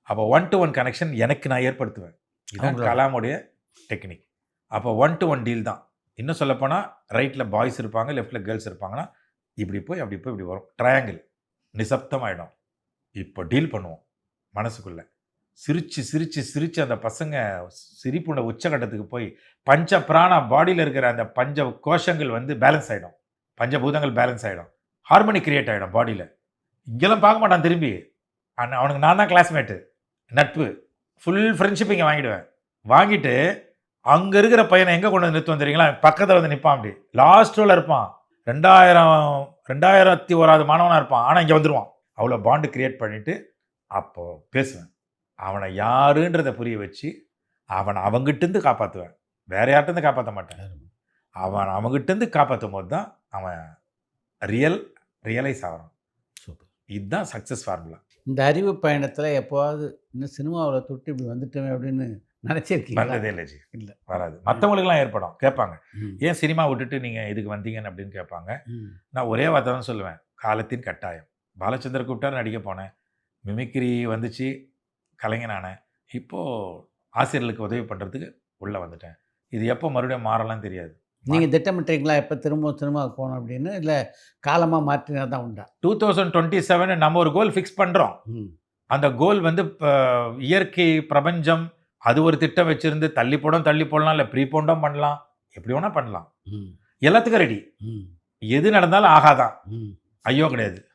அப்போ 1-to-1 connection எனக்கு நான் ஏற்படுத்துவேன். இதுதான் அவங்களோட. கலாமுடைய டெக்னிக். அப்போ 1-to-1 டீல் தான். இன்னும் சொல்லப்போனால் ரைட்டில் பாய்ஸ் இருப்பாங்க, லெஃப்ட்டில் கேர்ள்ஸ் இருப்பாங்கன்னா இப்படி போய் அப்படி போய் இப்படி வரும். ட்ரையாங்கிள் நிசப்தமாயிடும். இப்போ டீல் பண்ணுவோம் மனசுக்குள்ளே. சிரித்து சிரித்து சிரித்து அந்த பசங்க சிரிப்புண்ட உச்சகட்டத்துக்கு போய் பஞ்ச பிராண பாடியில் இருக்கிற அந்த பஞ்ச கோஷங்கள் வந்து பேலன்ஸ் ஆகிடும். பஞ்சபூதங்கள் பேலன்ஸ் ஆகிடும். ஹார்மோனி கிரியேட் ஆகிடும் பாடியில். இங்கெல்லாம் பார்க்க மாட்டான் திரும்பி. அவனுக்கு நான் தான் கிளாஸ்மேட்டு, நட்பு, ஃபுல் ஃப்ரெண்ட்ஷிப் இங்கே வாங்கிடுவேன். வாங்கிட்டு அங்கே இருக்கிற பையனை எங்கே கொண்டு வந்து நிறுத்துவோம் தெரியுங்களா? பக்கத்தில் வந்து நிற்பான். அப்படி லாஸ்ட் ரோவில் இருப்பான். 2001 மாணவனாக இருப்பான். ஆனால் இங்கே வந்துடுவான். அவ்வளோ பாண்டு கிரியேட் பண்ணிவிட்டு அப்போது பேசுவேன். அவனை யாருன்றதை புரிய வச்சு அவனை அவங்கிட்டேருந்து காப்பாற்றுவேன். வேறு யார்கிட்டேருந்து காப்பாற்ற மாட்டேன். அவன் அவங்கிட்டேருந்து காப்பாற்றும் போது தான் அவன் ரியலைஸ் ஆகிறான். சூப்பர். இதுதான் சக்ஸஸ் ஃபார்முலா. இந்த அறிவு பயணத்தில் எப்போவாவது இன்னும் சினிமாவில் தொட்டு இப்படி வந்துட்டோமே அப்படின்னு நினச்சிருக்கீங்க? வந்ததே இல்லை ஜி. இல்லை. வராது. மற்றவங்களுக்குலாம் ஏற்படும். கேட்பாங்க, ம். ஏன் சினிமா விட்டுட்டு நீங்கள் இதுக்கு வந்தீங்கன்னு அப்படின்னு கேட்பாங்க. ம். நான் ஒரே வார்த்தை தான் சொல்லுவேன், காலத்தின் கட்டாயம். பாலச்சந்தர் கூப்பிட்டாரு, நடிக்க போனேன். மிமிக்ரி வந்துச்சு, கலைஞனானேன். இப்போது ஆசிரியர்களுக்கு உதவி பண்ணுறதுக்கு உள்ளே வந்துட்டேன். இது எப்போ மறுபடியும் மாறலாம் தெரியாது. நீங்கள் திட்டமிட்டீங்களா எப்போ திரும்ப சினிமாவுக்கு போகணும் அப்படின்னு? இல்லை காலமாக மாற்றினா தான் உண்டா? 2027 நம்ம ஒரு கோல் ஃபிக்ஸ் பண்ணுறோம். ம். அந்த கோல் வந்து இயற்கை பிரபஞ்சம் அது ஒரு திட்டம் வச்சுருந்து தள்ளி போடலாம், இல்லை ப்ரீபோண்டும் பண்ணலாம், எப்படி வேணால் பண்ணலாம். ம். எல்லாத்துக்கும் ரெடி. ம். எது நடந்தாலும் ஆகாதான், ம். ஐயோ கிடையாது.